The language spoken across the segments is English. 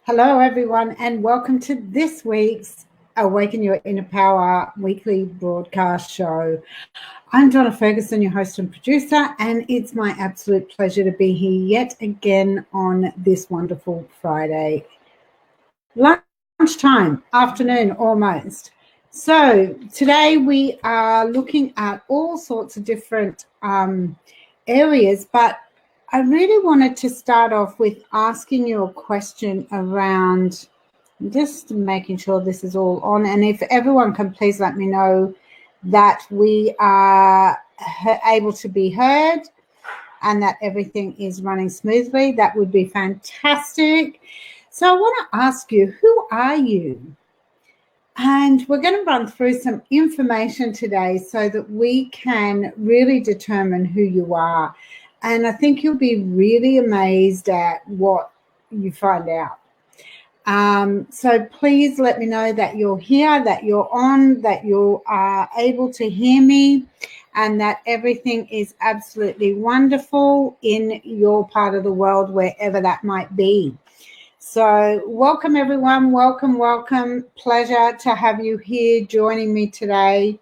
Hello, everyone, and welcome to this week's Awaken Your Inner Power weekly broadcast show. I'm Donna Ferguson, your host and producer, and it's my absolute pleasure to be here yet again on this wonderful Friday. Lunchtime, afternoon almost. So today we are looking at all sorts of different areas, but I really wanted to start off with asking you a question around just making sure this is all on. And if everyone can please let me know that we are able to be heard and that everything is running smoothly, that would be fantastic. So I want to ask you, who are you? And we're going to run through some information today so that we can really determine who you are. And I think you'll be really amazed at what you find out. So please let me know that you're here, that you're on, that you are able to hear me, and that everything is absolutely wonderful in your part of the world, wherever that might be. So welcome, everyone. Welcome. Pleasure to have you here joining me today.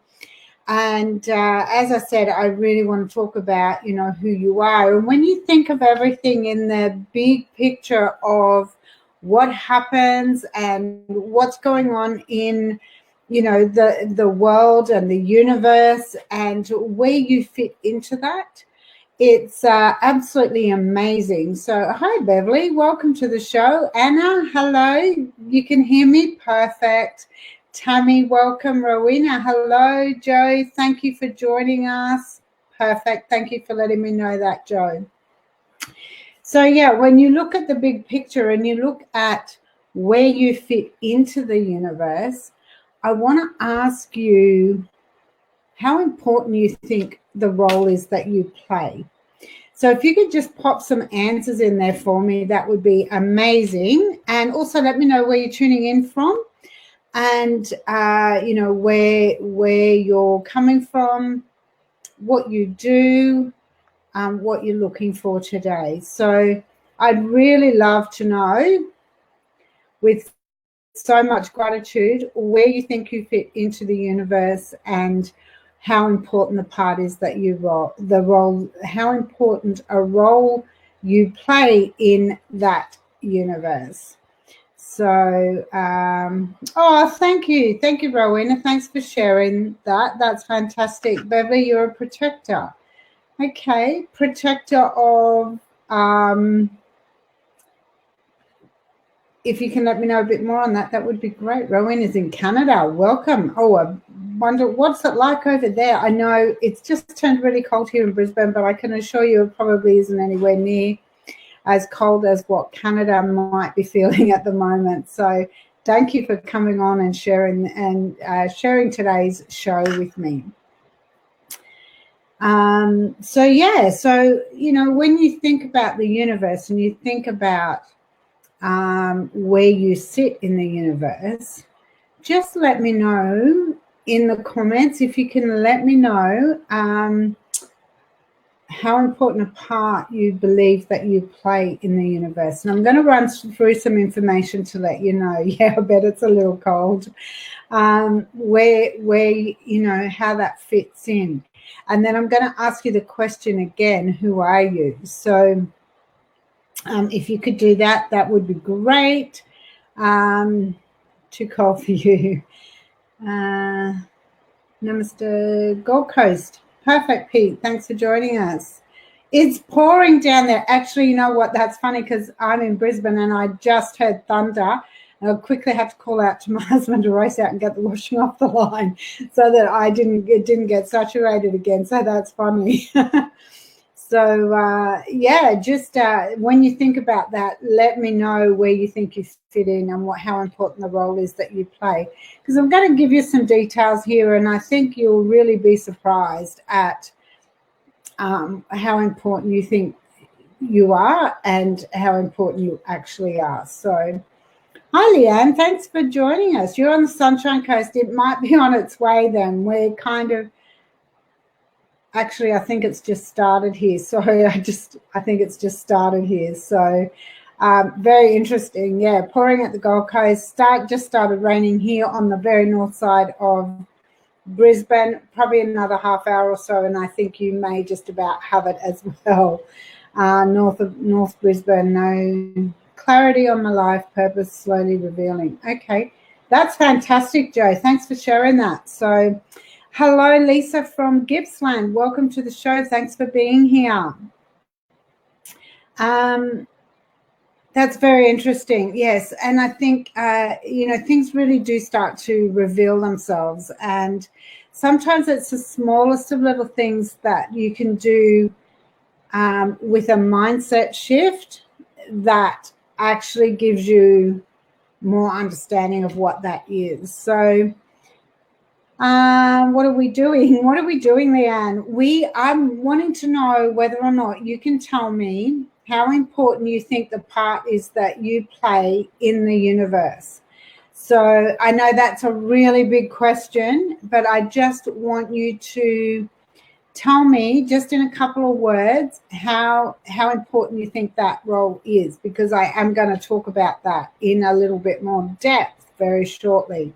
And as I said, I really want to talk about, who you are. And when you think of everything in the big picture of what happens and what's going on in, the world and the universe and where you fit into that, it's absolutely amazing. So, hi, Beverly. Welcome to the show. Anna, hello. You can hear me? Perfect. Tammy, welcome. Rowena, hello. Joe, thank you for joining us. Perfect. Thank you for letting me know that, Joe. So, yeah, when you look at the big picture and you look at where you fit into the universe, I want to ask you how important you think the role is that you play. So if you could just pop some answers in there for me, that would be amazing. And also let me know where you're tuning in from and, where you're coming from, what you do, what you're looking for today. So I'd really love to know, with so much gratitude, where you think you fit into the universe and how important the part is that how important a role you play in that universe. So, thank you, Rowena. Thanks for sharing that. That's fantastic. Beverly, you're a protector. Okay, protector of. If you can let me know a bit more on that, that would be great. Rowan is in Canada. Welcome. Oh, I wonder what's it like over there. I know it's just turned really cold here in Brisbane, but I can assure you it probably isn't anywhere near as cold as what Canada might be feeling at the moment. So thank you for coming on and sharing today's show with me. So when you think about the universe and you think about where you sit in the universe, just let me know in the comments, if you can let me know how important a part you believe that you play in the universe. And I'm going to run through some information to let you know. Yeah, I bet it's a little cold. Where how that fits in. And then I'm going to ask you the question again, who are you? So if you could do that, that would be great. Too cold for you. Namaste, Gold Coast. Perfect, Pete. Thanks for joining us. It's pouring down there. Actually, you know what? That's funny because I'm in Brisbane and I just heard thunder. I quickly had to call out to my husband to race out and get the washing off the line so that it didn't get saturated again. So that's funny. So, just when you think about that, let me know where you think you fit in and how important the role is that you play. Because I'm going to give you some details here, and I think you'll really be surprised at how important you think you are and how important you actually are. So, hi, Leanne. Thanks for joining us. You're on the Sunshine Coast. It might be on its way then. We're kind of... Actually, I think it's just started here. Sorry, I think it's just started here. So Very interesting. Yeah, pouring at the Gold Coast. Just started raining here on the very north side of Brisbane. Probably another half hour or so, and I think you may just about have it as well. North Brisbane. No clarity on my life purpose, slowly revealing. Okay, that's fantastic, Joe. Thanks for sharing that. So, hello, Lisa from Gippsland. Welcome to the show. Thanks for being here. That's very interesting. Yes. And I think, things really do start to reveal themselves. And sometimes it's the smallest of little things that you can do with a mindset shift that actually gives you more understanding of what that is. So, what are we doing? What are we doing, Leanne? I'm wanting to know whether or not you can tell me how important you think the part is that you play in the universe. So I know that's a really big question, but I just want you to tell me just in a couple of words how important you think that role is, because I am going to talk about that in a little bit more depth very shortly.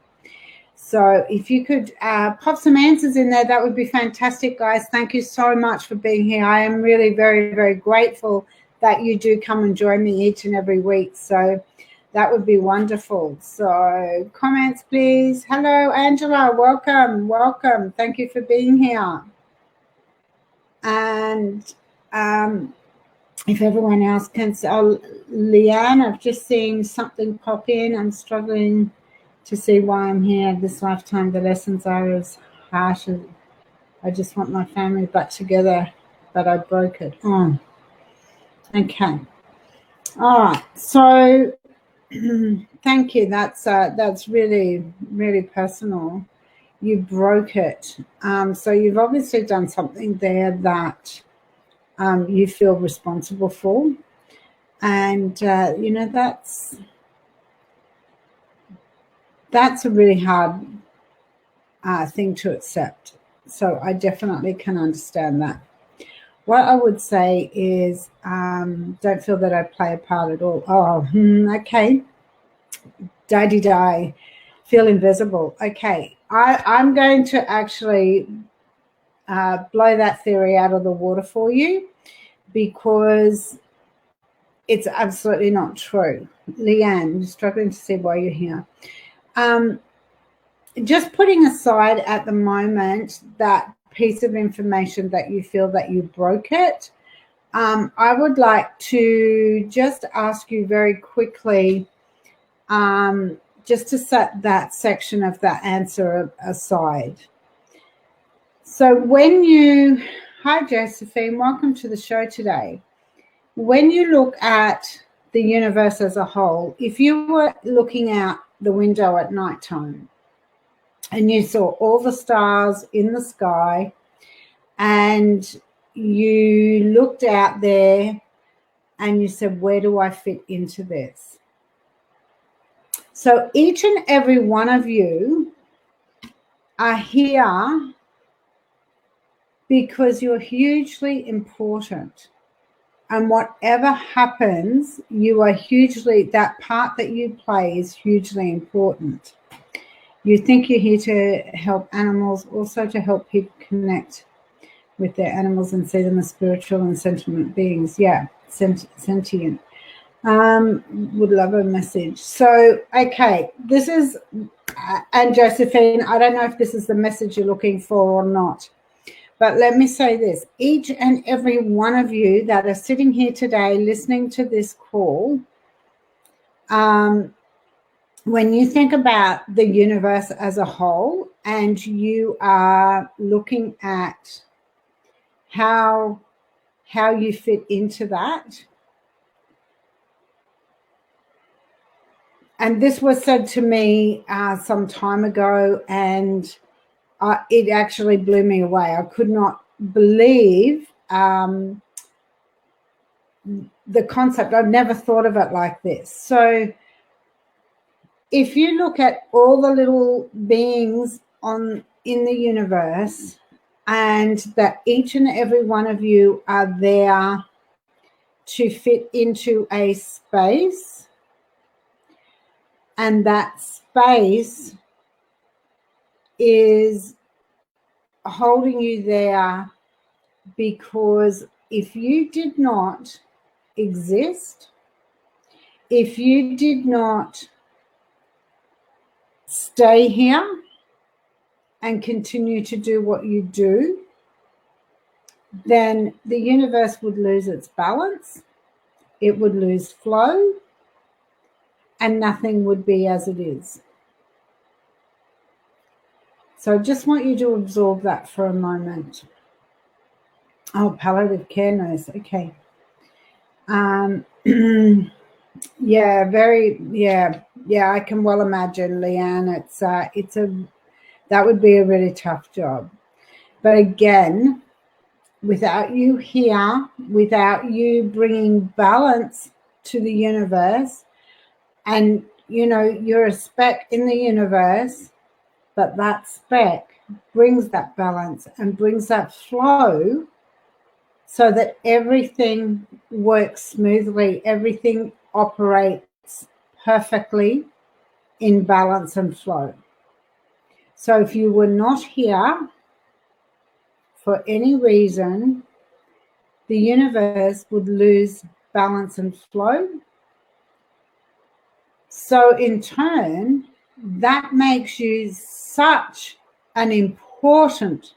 So if you could pop some answers in there, that would be fantastic, guys. Thank you so much for being here. I am really very, very grateful that you do come and join me each and every week. So that would be wonderful. So comments, please. Hello, Angela. Welcome. Welcome. Thank you for being here. And if everyone else can, Leanne, I've just seen something pop in. I'm struggling to see why I'm here this lifetime. The lessons are as harsh as I just want my family back together, but I broke it. Oh, okay. All right. So thank you. That's really, really personal. You broke it. So you've obviously done something there that you feel responsible for. And, that's a really hard thing to accept. So I definitely can understand that. What I would say is don't feel that I play a part at all. Oh, okay. Die. Feel invisible. Okay. I'm going to actually blow that theory out of the water for you, because it's absolutely not true. Leanne, I'm struggling to see why you're here. Just putting aside at the moment that piece of information that you feel that you broke it, I would like to just ask you very quickly just to set that section of that answer aside. So hi Josephine, welcome to the show today. When you look at the universe as a whole, if you were looking out the window at nighttime and you saw all the stars in the sky and you looked out there and you said, where do I fit into this? So each and every one of you are here because you're hugely important. And whatever happens, that part that you play is hugely important. You think you're here to help animals, also to help people connect with their animals and see them as spiritual and sentient beings. Yeah, sentient. Would love a message. So, okay, this is, and Josephine, I don't know if this is the message you're looking for or not. But let me say this, each and every one of you that are sitting here today listening to this call, when you think about the universe as a whole and you are looking at how you fit into that, and this was said to me some time ago, and it actually blew me away. I could not believe the concept. I've never thought of it like this. So if you look at all the little beings in the universe, and that each and every one of you are there to fit into a space, and that space is holding you there because if you did not exist, if you did not stay here and continue to do what you do, then the universe would lose its balance, it would lose flow, and nothing would be as it is. So I just want you to absorb that for a moment. Oh, palliative care nurse. Okay. Yeah, I can well imagine, Leanne. That would be a really tough job. But again, without you here, without you bringing balance to the universe, and you're a speck in the universe, but that speck brings that balance and brings that flow so that everything works smoothly, everything operates perfectly in balance and flow. So if you were not here for any reason, the universe would lose balance and flow. So in turn, that makes you such an important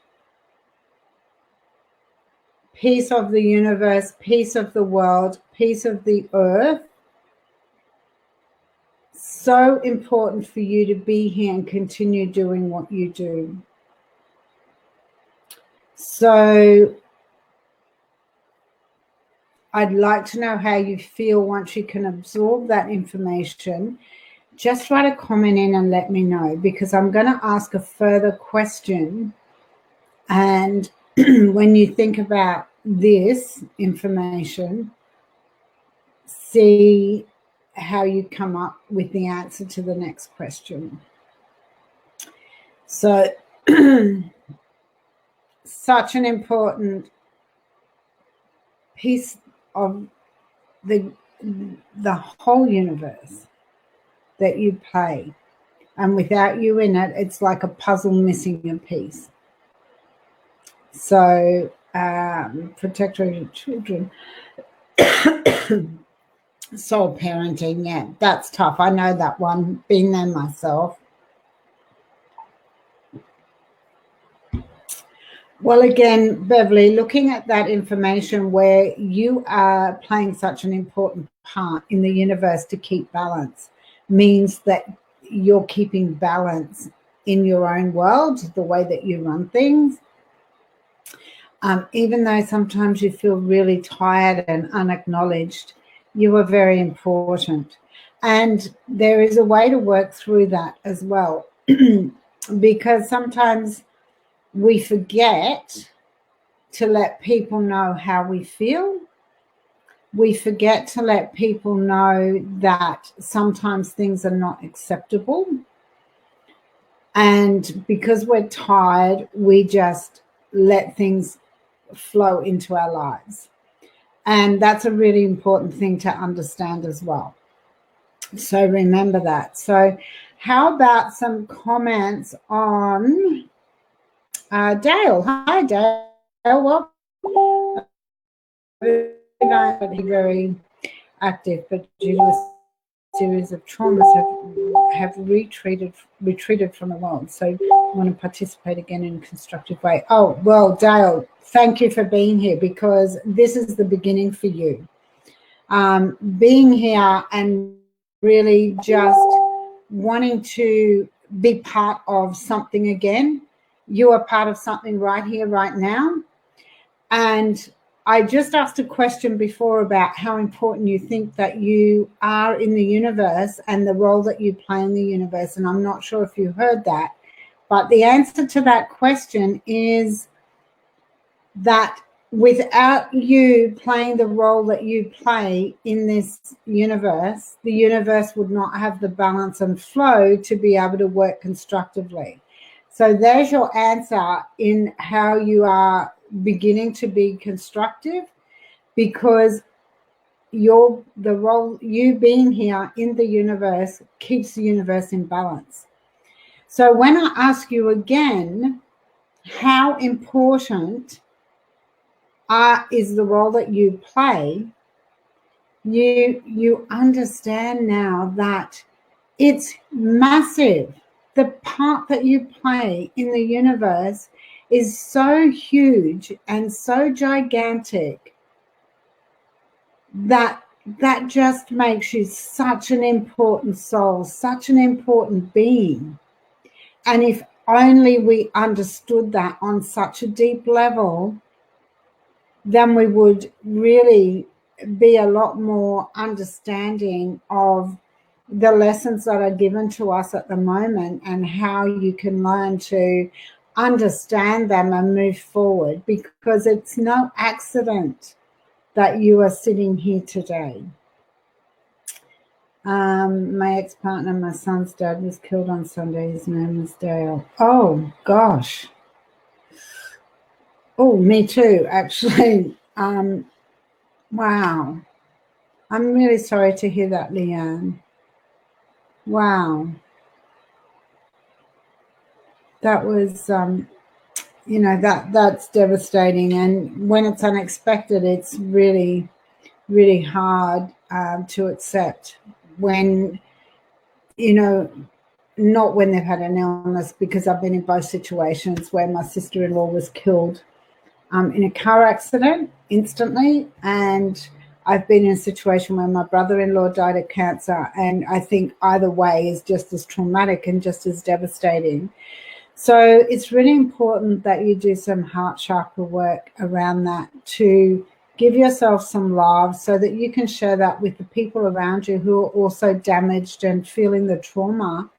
piece of the universe, piece of the world, piece of the earth. So important for you to be here and continue doing what you do. So I'd like to know how you feel once you can absorb that information. Just write a comment in and let me know, because I'm going to ask a further question. And when you think about this information, see how you come up with the answer to the next question. So such an important piece of the whole universe that you play, and without you in it, it's like a puzzle missing a piece. So protector of your children. Soul parenting, yeah, that's tough. I know that one, been there myself. Well, again, Beverly, looking at that information where you are playing such an important part in the universe to keep balance means that you're keeping balance in your own world, the way that you run things. Even though sometimes you feel really tired and unacknowledged, you are very important. And there is a way to work through that as well, because sometimes we forget to let people know how we feel. We forget to let people know that sometimes things are not acceptable. And because we're tired, we just let things flow into our lives. And that's a really important thing to understand as well. So remember that. So how about some comments on Dale? Hi, Dale. Welcome. Very active, but due to a series of traumas have retreated from the world. So I want to participate again in a constructive way. Oh, well, Dale, thank you for being here, because this is the beginning for you. Being here and really just wanting to be part of something again. You are part of something right here, right now. And I just asked a question before about how important you think that you are in the universe and the role that you play in the universe. And I'm not sure if you heard that, but the answer to that question is that without you playing the role that you play in this universe, the universe would not have the balance and flow to be able to work constructively. So there's your answer in how you are beginning to be constructive, because the role, you being here in the universe, keeps the universe in balance. So when I ask you again, how important is the role that you play, you understand now that it's massive. The part that you play in the universe is so huge and so gigantic that just makes you such an important soul, such an important being. And if only we understood that on such a deep level, then we would really be a lot more understanding of the lessons that are given to us at the moment and how you can learn to understand them and move forward, because it's no accident that you are sitting here today. My ex-partner, my son's dad, was killed on Sunday. His name was Dale. Oh, gosh. Oh, me too, actually. Wow. I'm really sorry to hear that, Leanne. Wow. That was, that's devastating. And when it's unexpected, it's really, really hard to accept when, not when they've had an illness, because I've been in both situations where my sister-in-law was killed in a car accident instantly, and I've been in a situation where my brother-in-law died of cancer, and I think either way is just as traumatic and just as devastating. So it's really important that you do some heart chakra work around that to give yourself some love so that you can share that with the people around you who are also damaged and feeling the trauma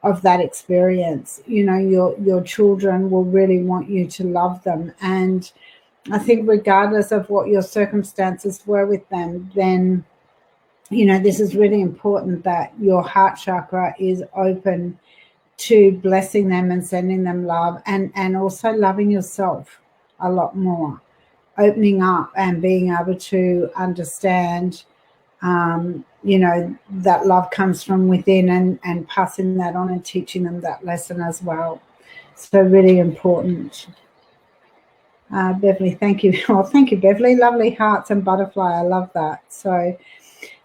of that experience. Your children will really want you to love them. And I think regardless of what your circumstances were with them, then, this is really important that your heart chakra is open to blessing them and sending them love, and also loving yourself a lot more, opening up and being able to understand, that love comes from within, and passing that on and teaching them that lesson as well. So really important. Beverly, thank you. Oh, thank you, Beverly. Lovely hearts and butterfly. I love that. So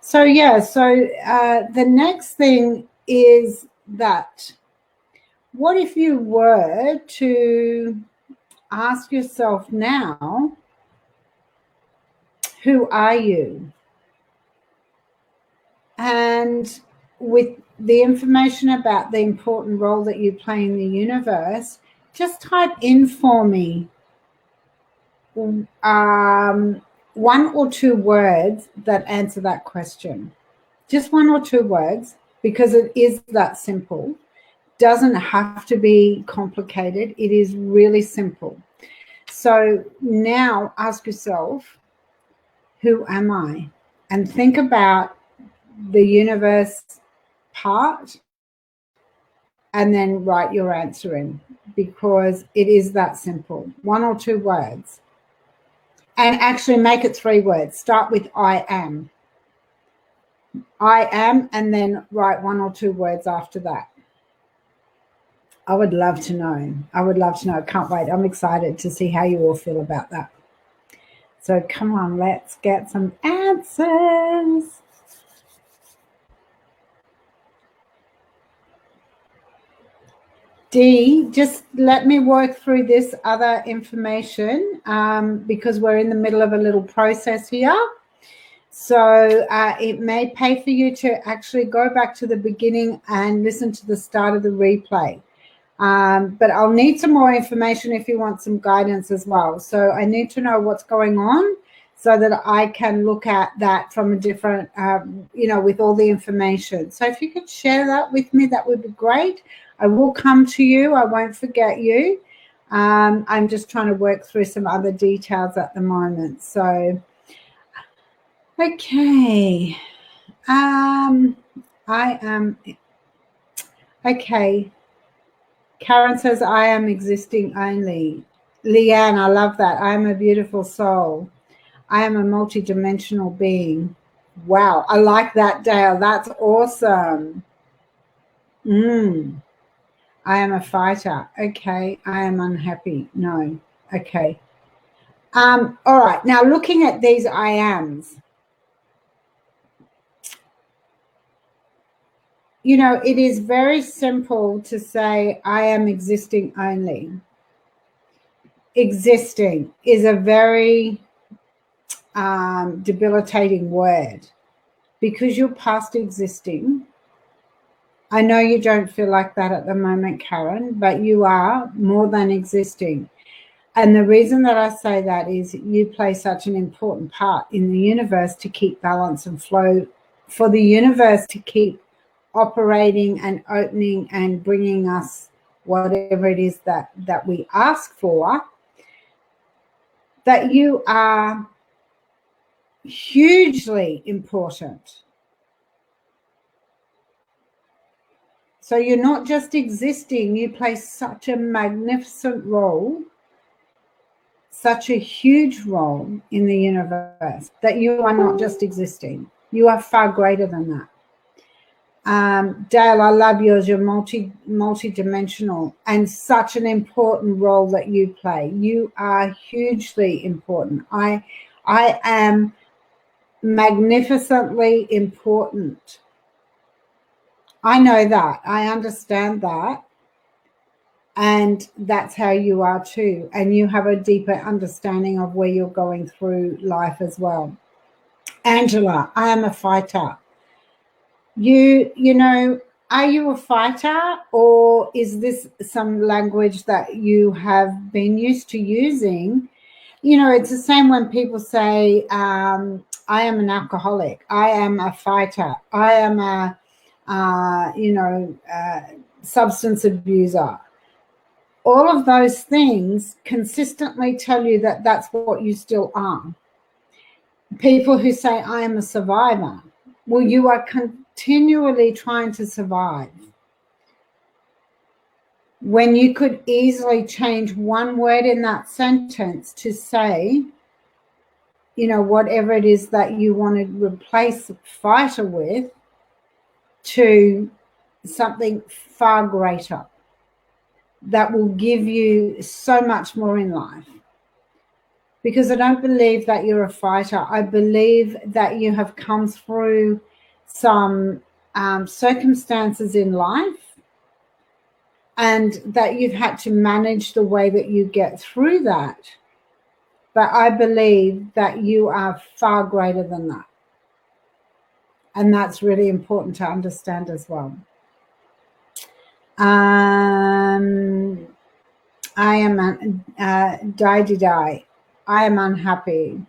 the next thing is that, what if you were to ask yourself now, who are you? And with the information about the important role that you play in the universe, just type in for me one or two words that answer that question. Just one or two words, because it is that simple. Doesn't have to be complicated. It is really simple. So now ask yourself, who am I? And think about the universe part, and then write your answer in, because it is that simple. One or two words. And actually make it 3 words. Start with I am. I am, and then write 1 or 2 words after that. I would love to know. Can't wait. I'm excited to see how you all feel about that. So come on, let's get some answers. Dee, just let me work through this other information because we're in the middle of a little process here. So it may pay for you to actually go back to the beginning and listen to the start of the replay. But I'll need some more information if you want some guidance as well. So I need to know what's going on so that I can look at that from a different, with all the information. So if you could share that with me, that would be great. I will come to you. I won't forget you. I'm just trying to work through some other details at the moment. So, okay. I am, okay. Karen says, I am existing only. Leanne, I love that. I am a beautiful soul. I am a multidimensional being. Wow, I like that, Dale. That's awesome. I am a fighter. Okay. I am unhappy. No. Okay. All right. Now, looking at these I ams, it is very simple to say I am existing only. Existing is a very debilitating word because you're past existing. I know you don't feel like that at the moment, Karen, but you are more than existing. And the reason that I say that is you play such an important part in the universe to keep balance and flow, for the universe to keep operating and opening and bringing us whatever it is that we ask for, that you are hugely important. So you're not just existing, you play such a magnificent role, such a huge role in the universe, that you are not just existing. You are far greater than that. Dale, I love yours. You're multi-dimensional and such an important role that you play. You are hugely important. I am magnificently important. I know that. I understand that. And that's how you are too. And you have a deeper understanding of where you're going through life as well. Angela, I am a fighter. You know, are you a fighter, or is this some language that you have been used to using? It's the same when people say, I am an alcoholic. I am a fighter. I am a, substance abuser. All of those things consistently tell you that that's what you still are. People who say, I am a survivor. Well, you are continually trying to survive, when you could easily change one word in that sentence to say, whatever it is that you want to replace fighter with, to something far greater that will give you so much more in life. Because I don't believe that you're a fighter. I believe that you have come through some circumstances in life, and that you've had to manage the way that you get through that. But I believe that you are far greater than that. And that's really important to understand as well. I am die. I am unhappy.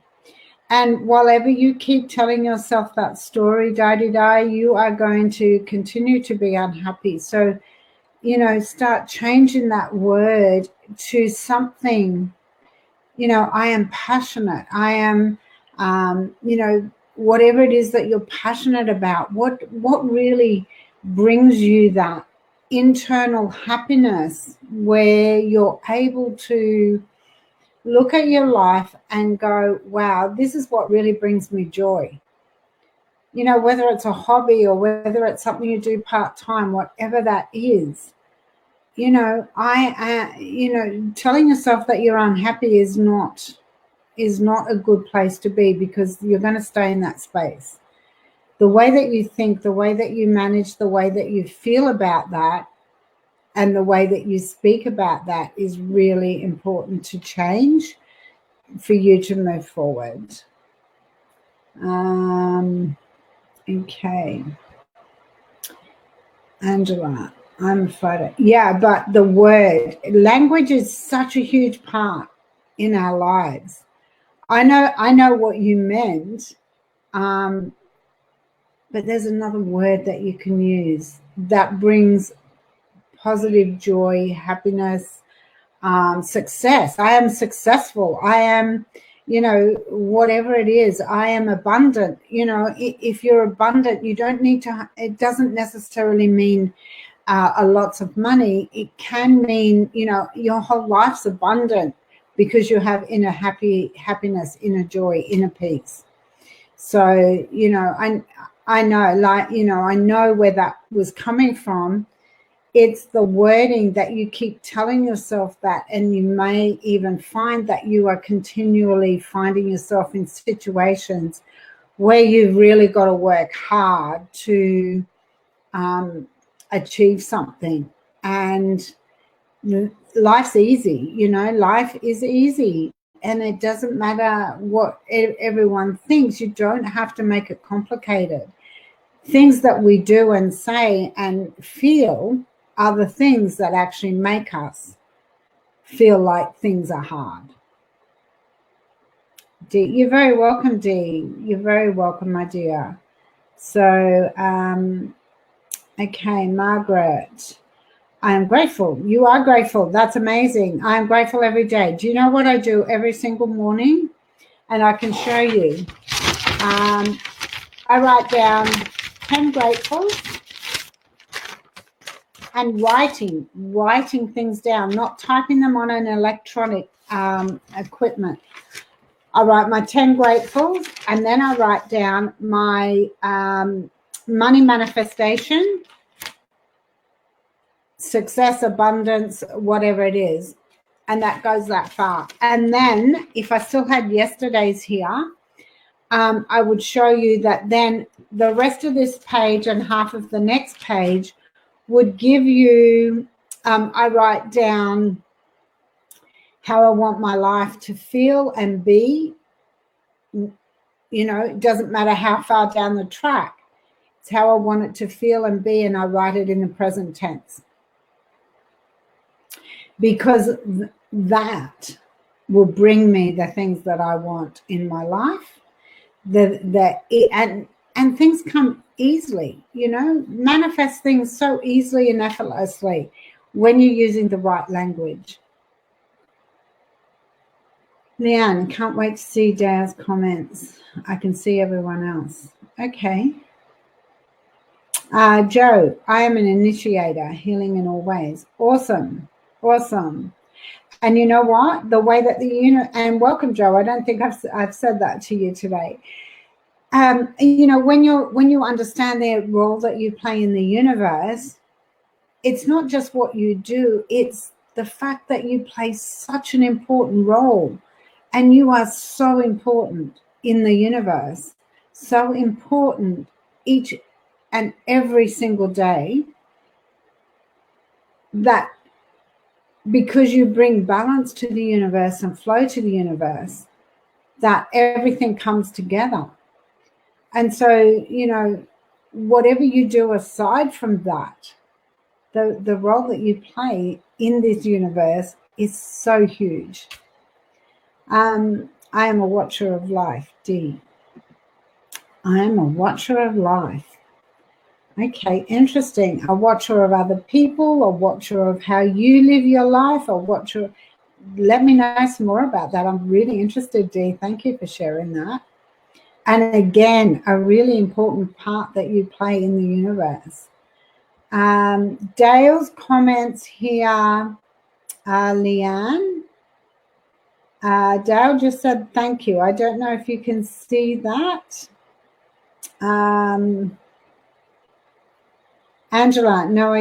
And whatever you keep telling yourself that story, die, you are going to continue to be unhappy. So, start changing that word to something, I am passionate. I am, whatever it is that you're passionate about, what really brings you that internal happiness where you're able to look at your life and go, wow, this is what really brings me joy. Whether it's a hobby or whether it's something you do part-time, whatever that is, telling yourself that you're unhappy is not a good place to be, because you're going to stay in that space. The way that you think, the way that you manage, the way that you feel about that, and the way that you speak about that is really important to change for you to move forward. Okay. Angela, I'm a fighter. Yeah, but the word, language is such a huge part in our lives. I know what you meant, but there's another word that you can use that brings positive joy, happiness, success. I am successful. I am, whatever it is, I am abundant. If you're abundant, you don't need to, it doesn't necessarily mean a lots of money. It can mean, your whole life's abundant. because you have inner happiness, inner joy, inner peace. So, you know, I know, like, you know, I know where that was coming from. It's the wording that you keep telling yourself that, and you may even find that you are continually finding yourself in situations where you've really got to work hard to achieve something. And life's easy, you know, life is easy, and it doesn't matter what everyone thinks. You don't have to make it complicated. Things that we do and say and feel are the things that actually make us feel like things are hard. Dee, you're very welcome, Dee. You're very welcome, my dear. So, okay, Margaret. I am grateful. You are grateful. That's amazing. I am grateful every day. Do you know what I do every single morning? And I can show you. I write down 10 gratefuls, and writing things down, not typing them on an electronic equipment. I write my 10 gratefuls, and then I write down my money manifestation, success, abundance, whatever it is. And that goes that far. And then if I still had yesterday's here, I would show you that then the rest of this page and half of the next page would give you, I write down how I want my life to feel and be. You know, it doesn't matter how far down the track. It's how I want it to feel and be, and I write it in the present tense. Because that will bring me the things that I want in my life. And things come easily, you know, manifest things so easily and effortlessly when you're using the right language. Leanne, can't wait to see Dale's comments. I can see everyone else. Okay. Joe, I am an initiator, healing in all ways. Awesome. Awesome. And you know what? The way that and welcome, Joe. I don't think I've said that to you today. You know, when you understand the role that you play in the universe, it's not just what you do, it's the fact that you play such an important role, and you are so important in the universe, so important each and every single day, that because you bring balance to the universe and flow to the universe, that everything comes together. And so, you know, whatever you do aside from that, the role that you play in this universe is so huge. I am a watcher of life, Dee. I am a watcher of life. Okay, interesting. A watcher of other people, a watcher of how you live your life, a watcher. Let me know some more about that. I'm really interested, Dee. Thank you for sharing that. And again, a really important part that you play in the universe. Dale's comments here, Leanne. Dale just said thank you. I don't know if you can see that. Angela, no,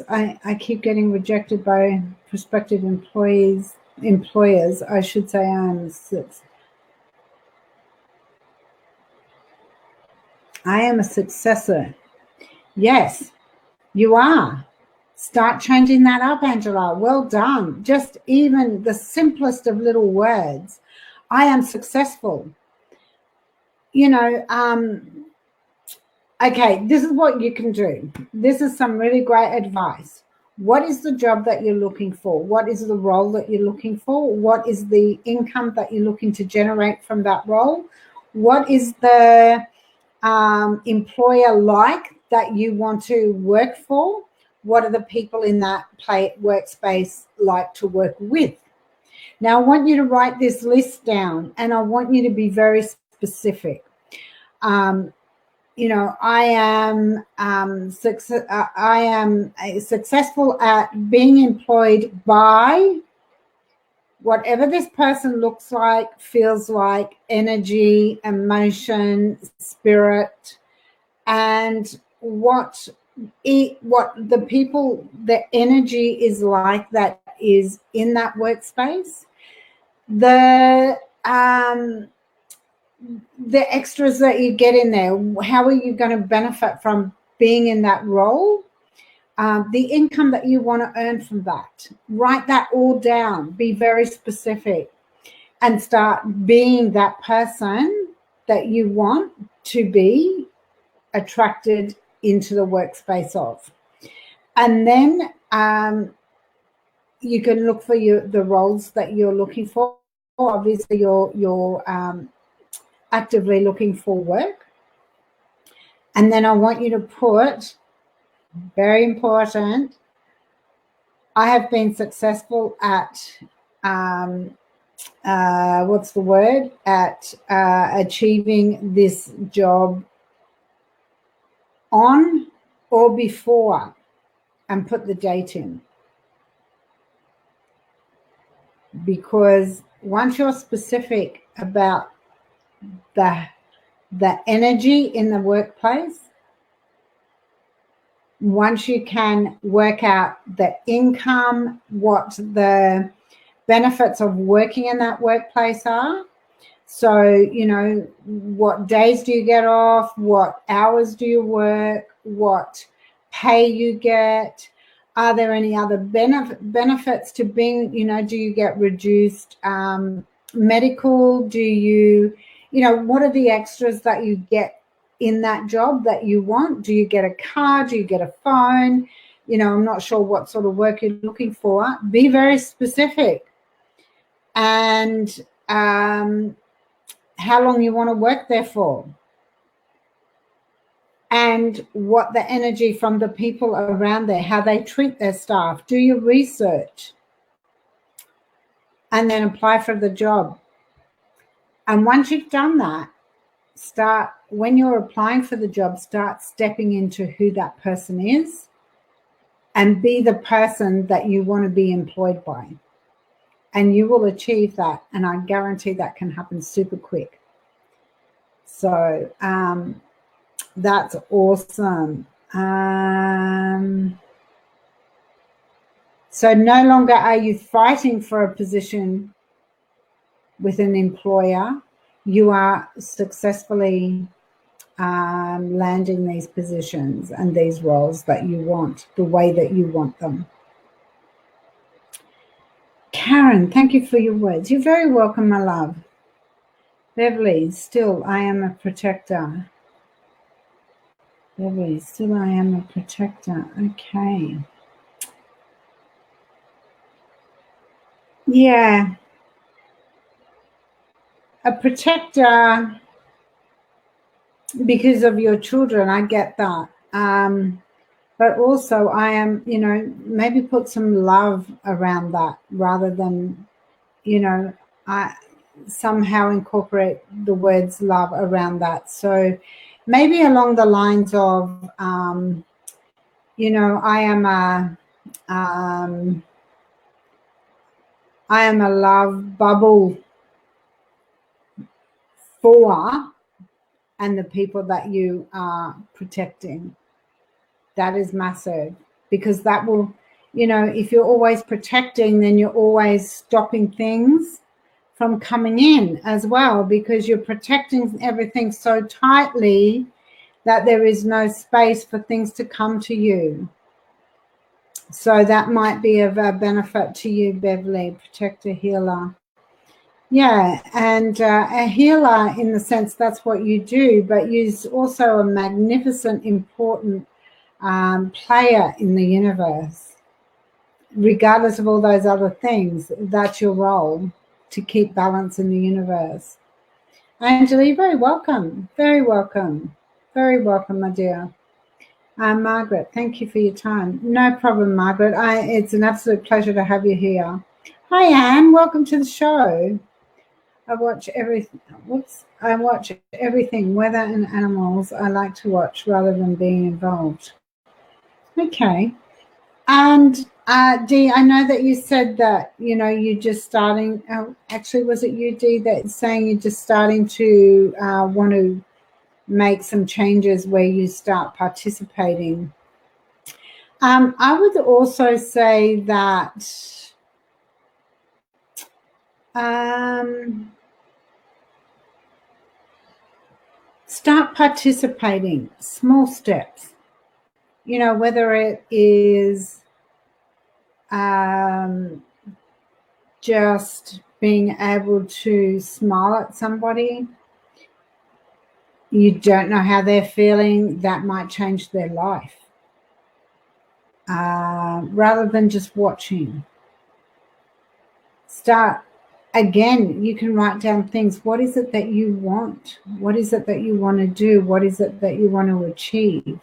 I keep getting rejected by prospective employers. I should say I am a successor. Yes, you are. Start changing that up, Angela. Well done. Just even the simplest of little words. I am successful. You know, okay, this is what you can do. This is some really great advice. What is the job that you're looking for? What is the role that you're looking for? What is the income that you're looking to generate from that role? What is the employer like that you want to work for? What are the people in that workspace like to work with? Now, I want you to write this list down, and I want you to be very specific. You know, I am successful at being employed by whatever this person looks like, feels like, energy, emotion, spirit, and what the people, the energy is like that is in that workspace, the extras that you get in there, how are you going to benefit from being in that role, the income that you want to earn from that. Write that all down, be very specific, and start being that person that you want to be attracted into the workspace of. And then you can look for the roles that you're looking for. Obviously, you're actively looking for work. And then I want you to put, very important, I have been successful at what's the word, at achieving this job on or before, and put the date in. Because once you're specific about the energy in the workplace, once you can work out the income, what the benefits of working in that workplace are. So, you know, what days do you get off? What hours do you work? What pay you get? Are there any other benefits to being, you know, do you get reduced medical? Do you, you know, what are the extras that you get in that job that you want? Do you get a car? Do you get a phone? You know, I'm not sure what sort of work you're looking for. Be very specific. And how long you want to work there for, and what the energy from the people around there, how they treat their staff. Do your research and then apply for the job. And once you've done that, start, when you're applying for the job, start stepping into who that person is and be the person that you want to be employed by. And you will achieve that. And I guarantee that can happen super quick. So that's awesome. So no longer are you fighting for a position with an employer. You are successfully landing these positions and these roles that you want, the way that you want them. Karen, thank you for your words. You're very welcome, my love. Beverly, still I am a protector. Beverly, still I am a protector. Okay. Yeah. A protector because of your children, I get that. But also I am, you know, maybe put some love around that rather than, you know, I somehow incorporate the words love around that. So maybe along the lines of, you know, I am a love bubble for and the people that you are protecting. That is massive, because that will, you know, if you're always protecting, then you're always stopping things from coming in as well, because you're protecting everything so tightly that there is no space for things to come to you. So that might be of a benefit to you, Beverly, protector, healer. Yeah, and a healer in the sense that's what you do, but you're also a magnificent, important player in the universe. Regardless of all those other things, that's your role, to keep balance in the universe. Angela, you're very welcome. Very welcome. Very welcome, my dear. Margaret, thank you for your time. No problem, Margaret. It's an absolute pleasure to have you here. Hi, Anne. Welcome to the show. I watch everything. I watch everything, weather and animals. I like to watch rather than being involved. Okay. And Dee, I know that you said that, you're just starting. Actually, was it you, Dee, that's saying you're just starting to want to make some changes where you start participating? I would also say that start participating, small steps, whether it is just being able to smile at somebody. You don't know how they're feeling, that might change their life. Rather than just watching. Start again, you can write down things. What is it that you want? What is it that you want to do? What is it that you want to achieve?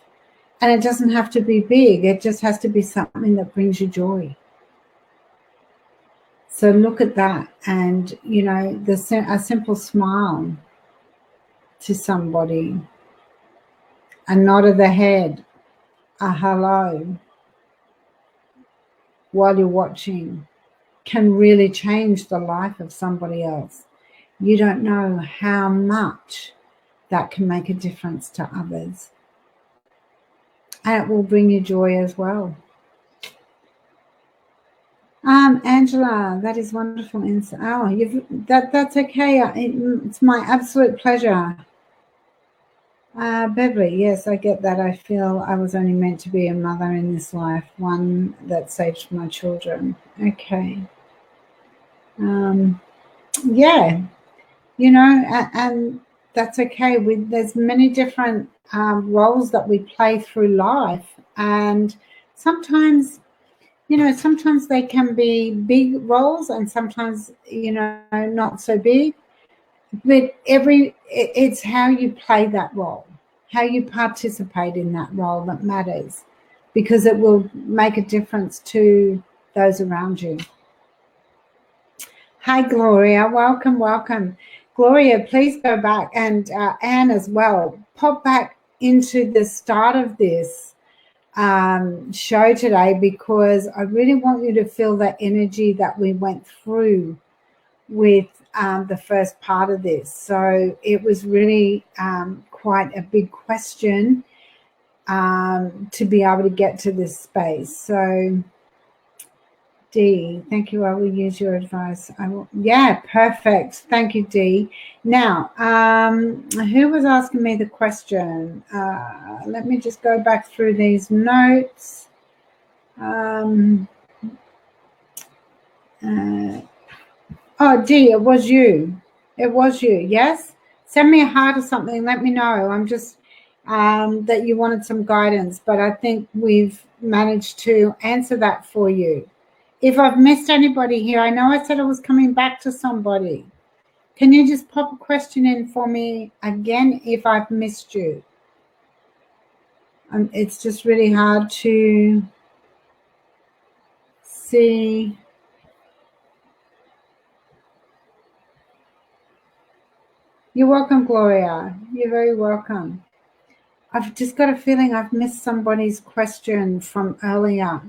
And it doesn't have to be big. It just has to be something that brings you joy. So look at that, and a simple smile to somebody, a nod of the head, a hello while you're watching can really change the life of somebody else. You don't know how much that can make a difference to others. And it will bring you joy as well. Angela, that is wonderful. That's okay. It's my absolute pleasure. Beverly, yes, I get that. I feel I was only meant to be a mother in this life, one that saved my children. Okay. Yeah, and that's okay. There's many different roles that we play through life, and sometimes they can be big roles, and sometimes not so big. But it's how you play that role, how you participate in that role that matters, because it will make a difference to those around you. Hi, Gloria. Welcome. Gloria, please go back, and Anne as well. Pop back into the start of this show today, because I really want you to feel that energy that we went through with the first part of this. So it was really quite a big question to be able to get to this space. So Dee, thank you. I will use your advice. I will. Yeah, perfect. Thank you, Dee. Now, who was asking me the question? Let me just go back through these notes. Oh, Dee, it was you. It was you. Yes. Send me a heart or something. Let me know. I'm just that you wanted some guidance, but I think we've managed to answer that for you. If I've missed anybody here, I know I said I was coming back to somebody. Can you just pop a question in for me again if I've missed you? It's just really hard to see. You're welcome, Gloria. You're very welcome. I've just got a feeling I've missed somebody's question from earlier.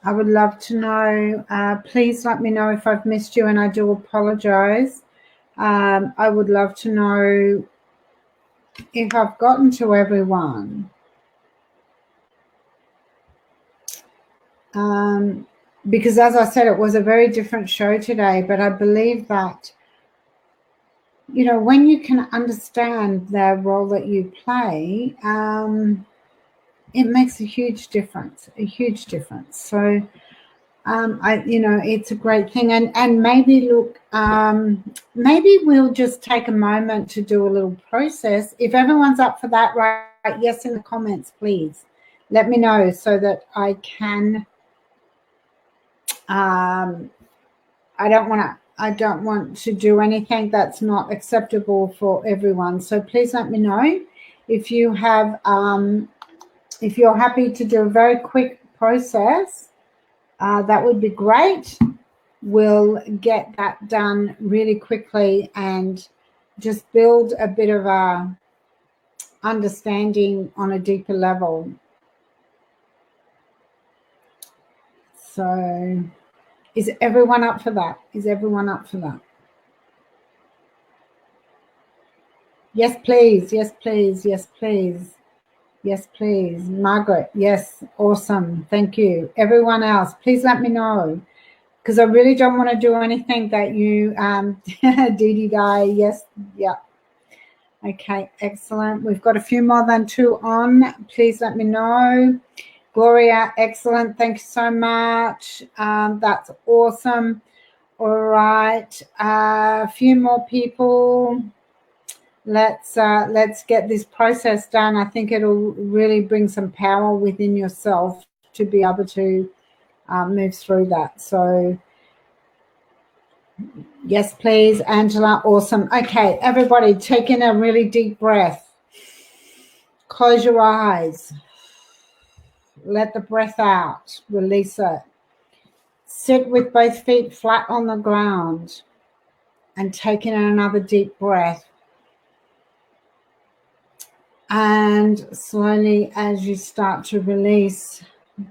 I would love to know. Please let me know if I've missed you, and I do apologize. I would love to know if I've gotten to everyone. Because as I said, it was a very different show today, but I believe that, when you can understand the role that you play, it makes a huge difference, So, it's a great thing. And maybe look, maybe we'll just take a moment to do a little process. If everyone's up for that, right? Yes, in the comments, please. Let me know so that I can, I don't want to do anything that's not acceptable for everyone. So please let me know if you have, if you're happy to do a very quick process. That would be great. We'll get that done really quickly and just build a bit of a understanding on a deeper level. So is everyone up for that? Is everyone up for that? Yes, please. Yes, please. Yes, please. Yes, please. Margaret, yes. Awesome. Thank you. Everyone else, please let me know, because I really don't want to do anything that you, Dee Dee die. Yes. Yeah. Okay. Excellent. We've got a few more than 2 on. Please let me know. Gloria, excellent. Thank you so much. That's awesome. All right. A few more people. Let's get this process done. I think it'll really bring some power within yourself to be able to move through that. So yes, please, Angela. Awesome. Okay, everybody, take in a really deep breath. Close your eyes. Let the breath out. Release it. Sit with both feet flat on the ground and take in another deep breath. And slowly, as you start to release,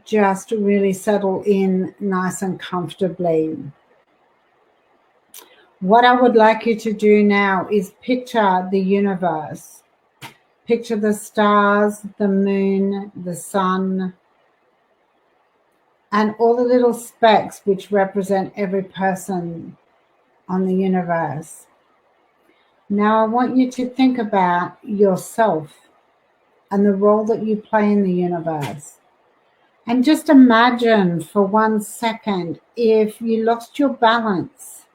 just really settle in nice and comfortably. What I would like you to do now is picture the universe. Picture the stars, the moon, the sun, and all the little specks which represent every person on the universe. Now I want you to think about yourself and the role that you play in the universe. And just imagine for 1 second if you lost your balance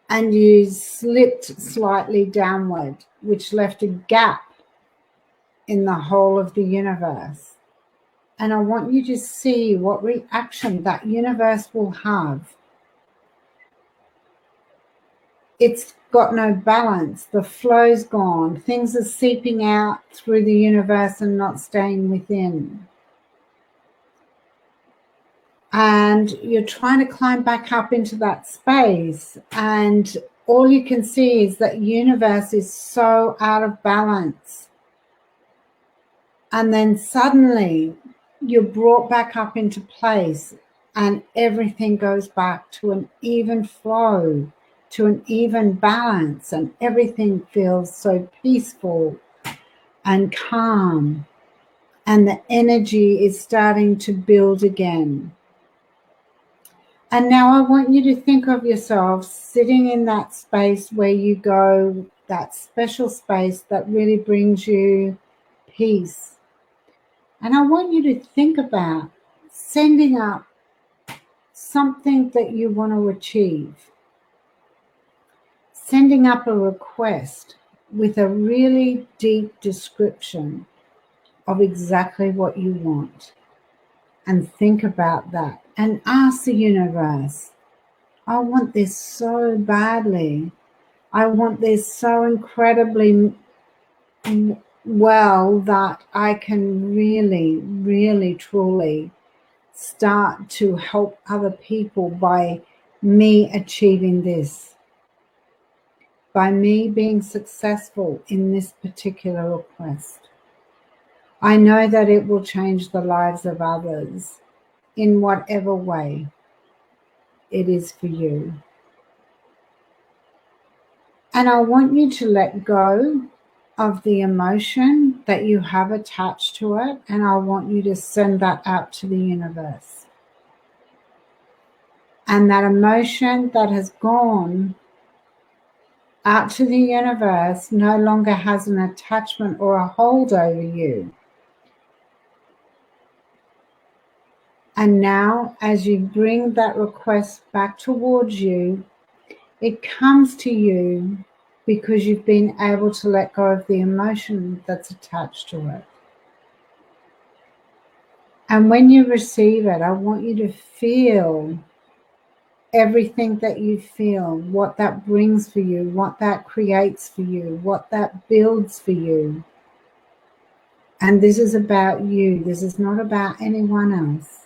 and you slipped slightly downward, which left a gap in the whole of the universe. And I want you to see what reaction that universe will have. It's got no balance. The flow's gone. Things are seeping out through the universe and not staying within. And you're trying to climb back up into that space, and all you can see is that universe is so out of balance. And then suddenly you're brought back up into place and everything goes back to an even flow, to an even balance, and everything feels so peaceful and calm, and the energy is starting to build again. And now I want you to think of yourself sitting in that space where you go, that special space that really brings you peace. And I want you to think about sending up something that you want to achieve. Sending up a request with a really deep description of exactly what you want. And think about that. And ask the universe, I want this so badly. I want this so incredibly well that I can really, really, truly start to help other people by me achieving this, by me being successful in this particular request. I know that it will change the lives of others in whatever way it is for you. And I want you to let go of the emotion that you have attached to it, and I want you to send that out to the universe. And that emotion that has gone out to the universe no longer has an attachment or a hold over you. And now, as you bring that request back towards you, it comes to you because you've been able to let go of the emotion that's attached to it. And when you receive it, I want you to feel everything that you feel, what that brings for you, what that creates for you, what that builds for you. And this is about you. This is not about anyone else.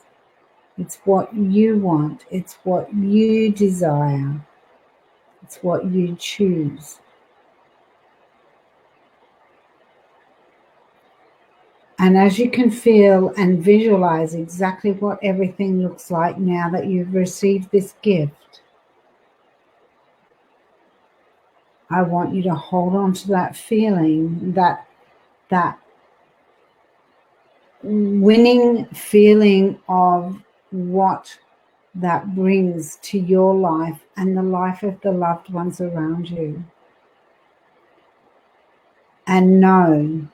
It's what you want. It's what you desire. It's what you choose. And as you can feel and visualize exactly what everything looks like now that you've received this gift, I want you to hold on to that feeling, that winning feeling of what that brings to your life and the life of the loved ones around you. And know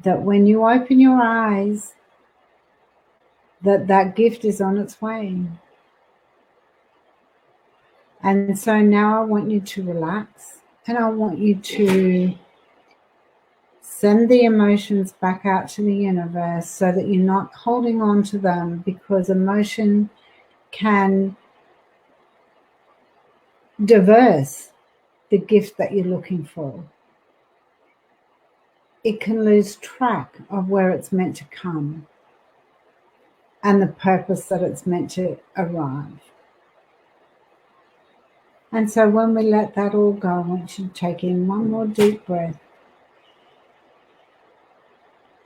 that when you open your eyes, that gift is on its way. And so now I want you to relax, and I want you to send the emotions back out to the universe so that you're not holding on to them, because emotion can diverse the gift that you're looking for. It can lose track of where it's meant to come and the purpose that it's meant to arrive. And so when we let that all go, I want you to take in one more deep breath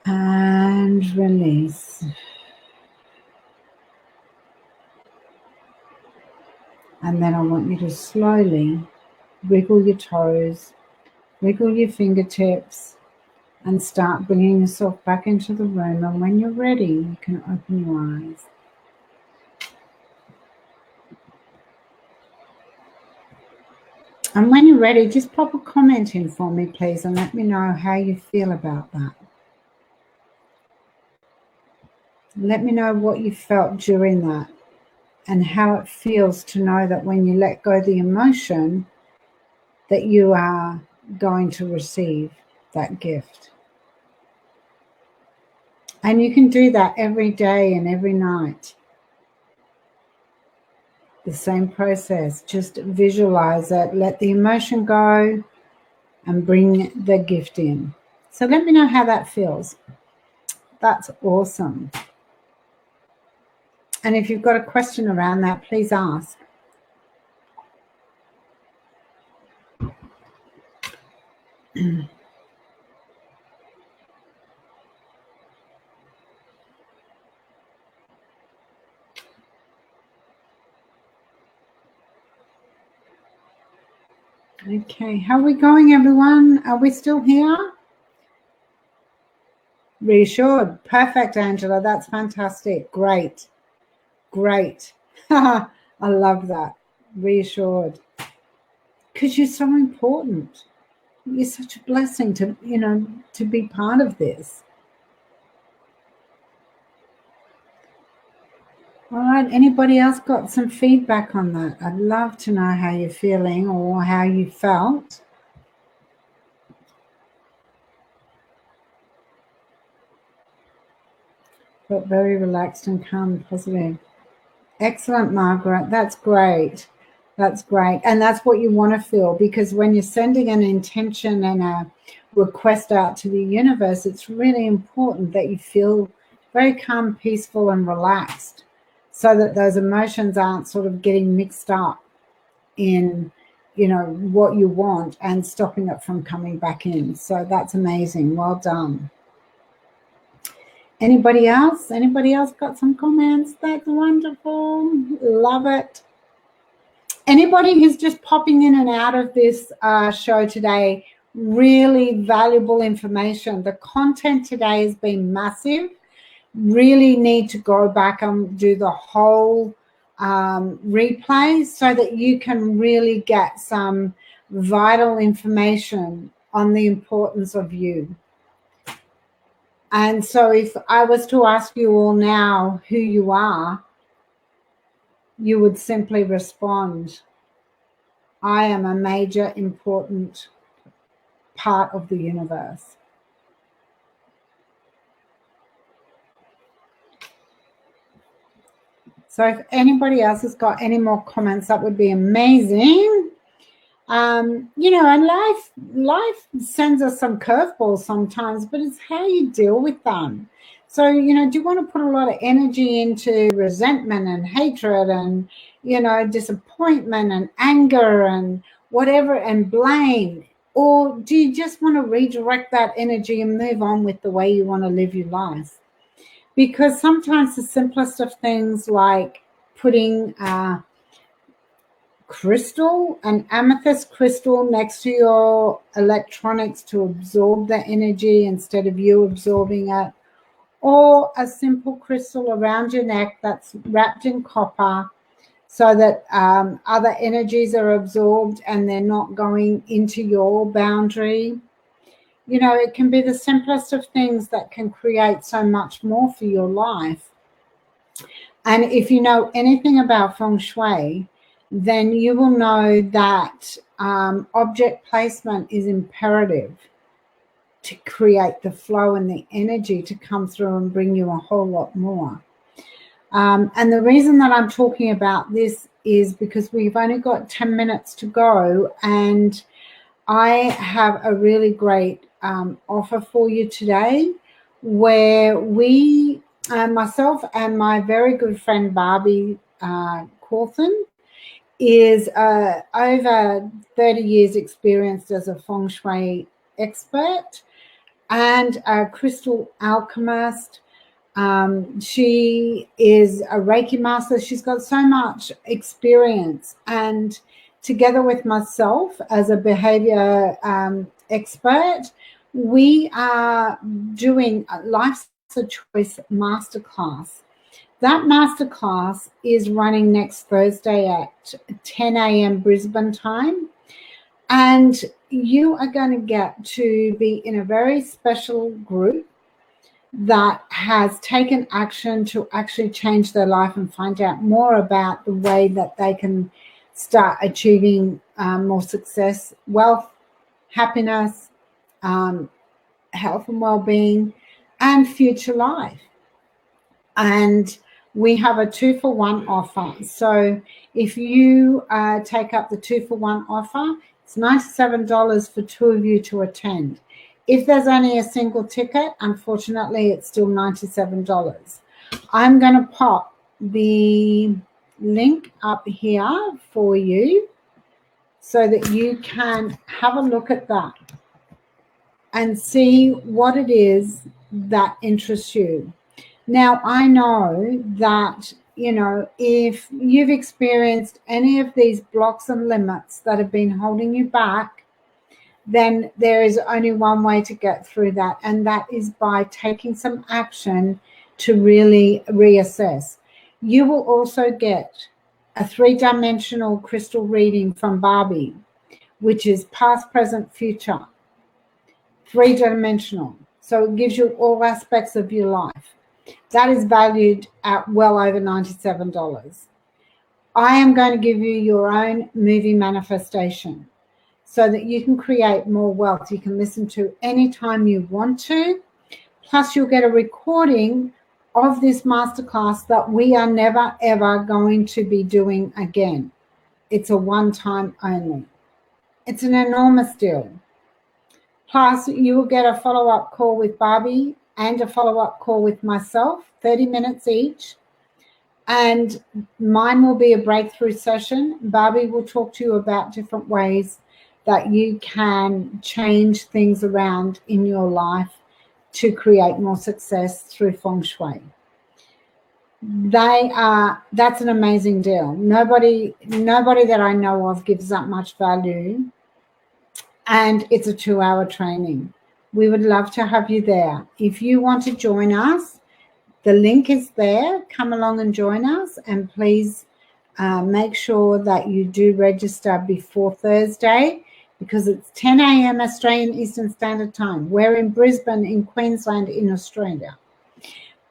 and release. And then I want you to slowly wiggle your toes, wiggle your fingertips, and start bringing yourself back into the room. And when you're ready, you can open your eyes. And when you're ready, just pop a comment in for me, please, and let me know how you feel about that. Let me know what you felt during that and how it feels to know that when you let go of the emotion, that you are going to receive that gift. And you can do that every day and every night. The same process, just visualize it, let the emotion go and bring the gift in. So let me know how that feels. That's awesome. And if you've got a question around that, please ask. Okay, how are we going, everyone? Are we still here? Reassured. Perfect, Angela. That's fantastic. Great. Great. I love that. Reassured. Because you're so important. You're such a blessing to, to be part of this. All right, anybody else got some feedback on that? I'd love to know how you're feeling or how you felt. But very relaxed and calm and positive. Excellent, Margaret. That's great. That's great. And that's what you want to feel, because when you're sending an intention and a request out to the universe, it's really important that you feel very calm, peaceful, and relaxed, so that those emotions aren't sort of getting mixed up in, what you want and stopping it from coming back in. So that's amazing. Well done. Anybody else? Anybody else got some comments? That's wonderful. Love it. Anybody who's just popping in and out of this show today, really valuable information. The content today has been massive. Really need to go back and do the whole replay so that you can really get some vital information on the importance of you. And so if I was to ask you all now who you are, you would simply respond, I am a major, important part of the universe. So if anybody else has got any more comments, that would be amazing. And life sends us some curveballs sometimes, but it's how you deal with them. So, do you want to put a lot of energy into resentment and hatred and, disappointment and anger and whatever and blame? Or do you just want to redirect that energy and move on with the way you want to live your life? Because sometimes the simplest of things, like putting crystal, an amethyst crystal, next to your electronics to absorb the energy instead of you absorbing it, or a simple crystal around your neck that's wrapped in copper, so that other energies are absorbed and they're not going into your boundary. You know, it can be the simplest of things that can create so much more for your life. And if you know anything about feng shui, then you will know that object placement is imperative to create the flow and the energy to come through and bring you a whole lot more. And the reason that I'm talking about this is because we've only got 10 minutes to go, and I have a really great offer for you today, where we, myself and my very good friend Barbie Cawthon, is over 30 years experienced as a feng shui expert and a crystal alchemist. She is a Reiki master. She's got so much experience, and together with myself as a behavior expert, we are doing a Life's a Choice masterclass. That masterclass is running next Thursday at 10 a.m. Brisbane time. And you are going to get to be in a very special group that has taken action to actually change their life and find out more about the way that they can start achieving more success, wealth, happiness, health and well-being, and future life. And we have a 2-for-1 offer. So if you take up the 2-for-1 offer, it's $97 for 2 of you to attend. If there's only a single ticket, unfortunately, it's still $97. I'm going to pop the link up here for you so that you can have a look at that and see what it is that interests you. Now, I know that, you know, if you've experienced any of these blocks and limits that have been holding you back, then there is only one way to get through that, and that is by taking some action to really reassess. You will also get a 3-dimensional crystal reading from Barbie, which is past, present, future, 3-dimensional. So it gives you all aspects of your life. That is valued at well over $97. I am going to give you your own movie manifestation so that you can create more wealth. You can listen to anytime you want to. Plus, you'll get a recording of this masterclass that we are never, ever going to be doing again. It's a one-time only. It's an enormous deal. Plus, you will get a follow-up call with Barbie and a follow-up call with myself, 30 minutes each. And mine will be a breakthrough session. Barbie will talk to you about different ways that you can change things around in your life to create more success through feng shui. That's an amazing deal. Nobody that I know of gives that much value. And it's a 2-hour training. We would love to have you there. If you want to join us, the link is there. Come along and join us. And please make sure that you do register before Thursday, because it's 10 a.m. Australian Eastern Standard Time. We're in Brisbane, in Queensland, in Australia.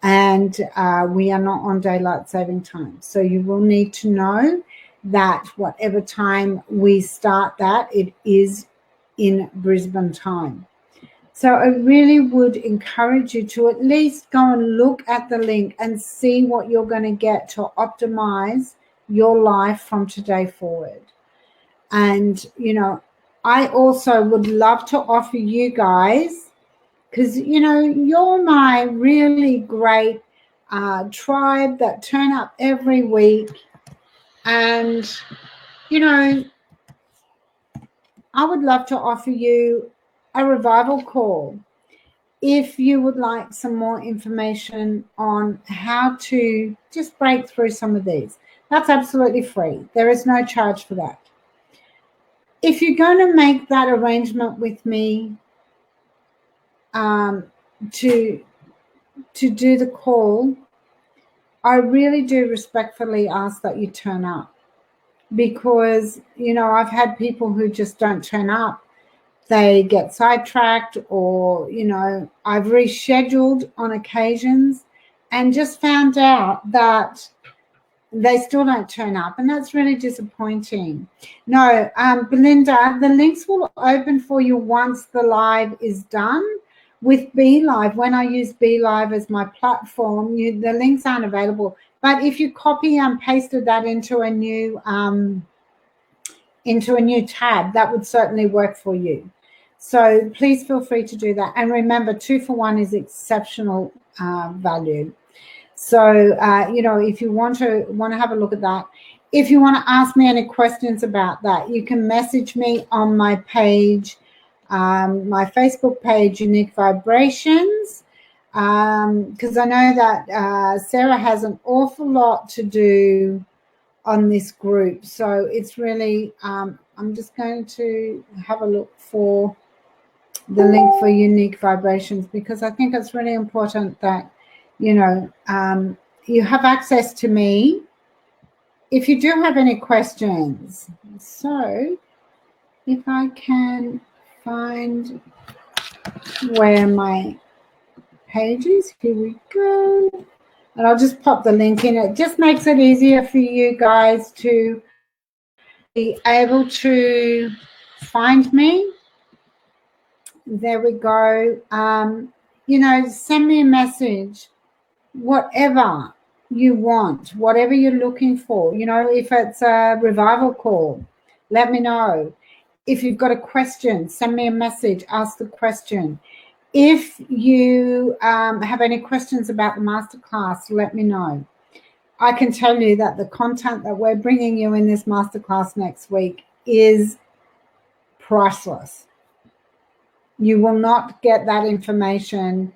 And we are not on daylight saving time. So you will need to know that whatever time we start that, it is in Brisbane time. So I really would encourage you to at least go and look at the link and see what you're going to get to optimize your life from today forward. And, you know, I also would love to offer you guys, because, you know, you're my really great tribe that turn up every week. And, you know, I would love to offer you a revival call if you would like some more information on how to just break through some of these. That's absolutely free. There is no charge for that. If you're going to make that arrangement with me to do the call, I really do respectfully ask that you turn up, because, you know, I've had people who just don't turn up. They get sidetracked, or, you know, I've rescheduled on occasions and just found out that they still don't turn up, and that's really disappointing. No, Belinda, the links will open for you once the live is done. With BeLive, when I use BeLive as my platform, the links aren't available. But if you copy and pasted that into a new tab, that would certainly work for you. So please feel free to do that. And remember, 2 for 1 is exceptional value. So, you know, if you want to have a look at that, if you want to ask me any questions about that, you can message me on my page, my Facebook page, Unique Vibrations, because I know that Sarah has an awful lot to do on this group. So it's really, I'm just going to have a look for the link for Unique Vibrations, because I think it's really important that, you know, you have access to me if you do have any questions. So if I can find where my page is, here we go. And I'll just pop the link in. It just makes it easier for you guys to be able to find me. There we go. You know, send me a message, whatever you want, whatever you're looking for. You know, if it's a revival call, let me know. If you've got a question, send me a message, ask the question. If you have any questions about the masterclass, let me know. I can tell you that the content that we're bringing you in this masterclass next week is priceless. You will not get that information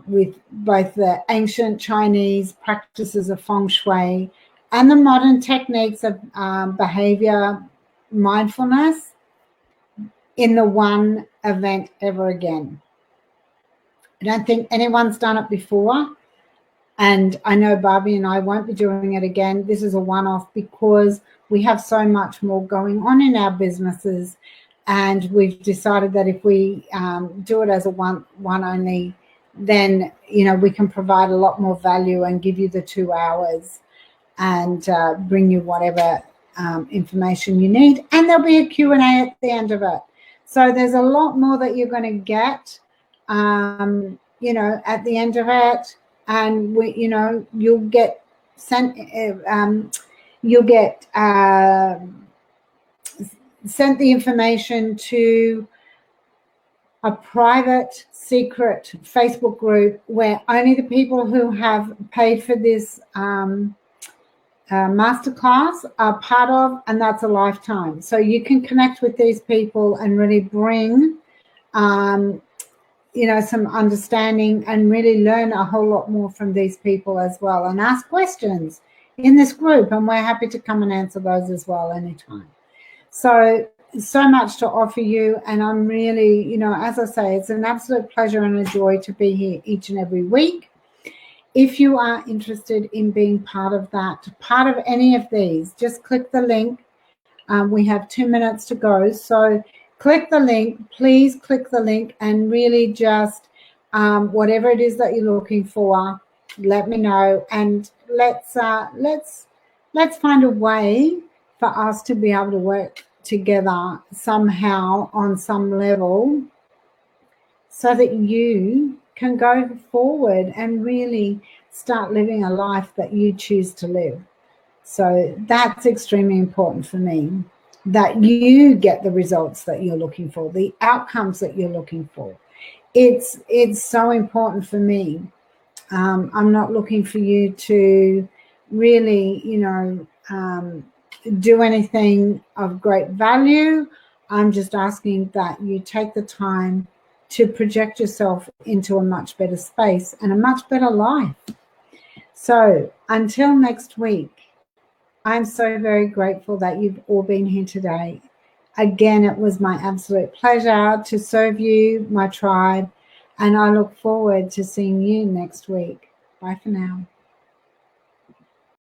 with both the ancient Chinese practices of feng shui and the modern techniques of behavior mindfulness in the one event ever again. I don't think anyone's done it before, and I know Barbie and I won't be doing it again. This is a one-off because we have so much more going on in our businesses, and we've decided that if we do it as a one only, then, you know, we can provide a lot more value and give you the 2 hours and bring you whatever information you need. And there'll be a Q&A at the end of it. So there's a lot more that you're going to get, you know, at the end of it. And you know, you'll get sent, you'll get sent the information to a private, secret Facebook group where only the people who have paid for this masterclass are part of, and that's a lifetime. So you can connect with these people and really bring, you know, some understanding and really learn a whole lot more from these people as well, and ask questions in this group, and we're happy to come and answer those as well anytime. So much to offer you, and I'm really, you know, as I say, it's an absolute pleasure and a joy to be here each and every week. If you are interested in being part of that, part of any of these, just click the link. We have 2 minutes to go, so click the link. Please click the link and really just whatever it is that you're looking for, let me know, and let's find a way for us to be able to work together somehow on some level, so that you can go forward and really start living a life that you choose to live. So that's extremely important for me, that you get the results that you're looking for, the outcomes that you're looking for. It's so important for me. I'm not looking for you to really, you know, do anything of great value. I'm just asking that you take the time to project yourself into a much better space and a much better life. So until next week, I'm so very grateful that you've all been here today. Again, it was my absolute pleasure to serve you, my tribe, and I look forward to seeing you next week. Bye for now.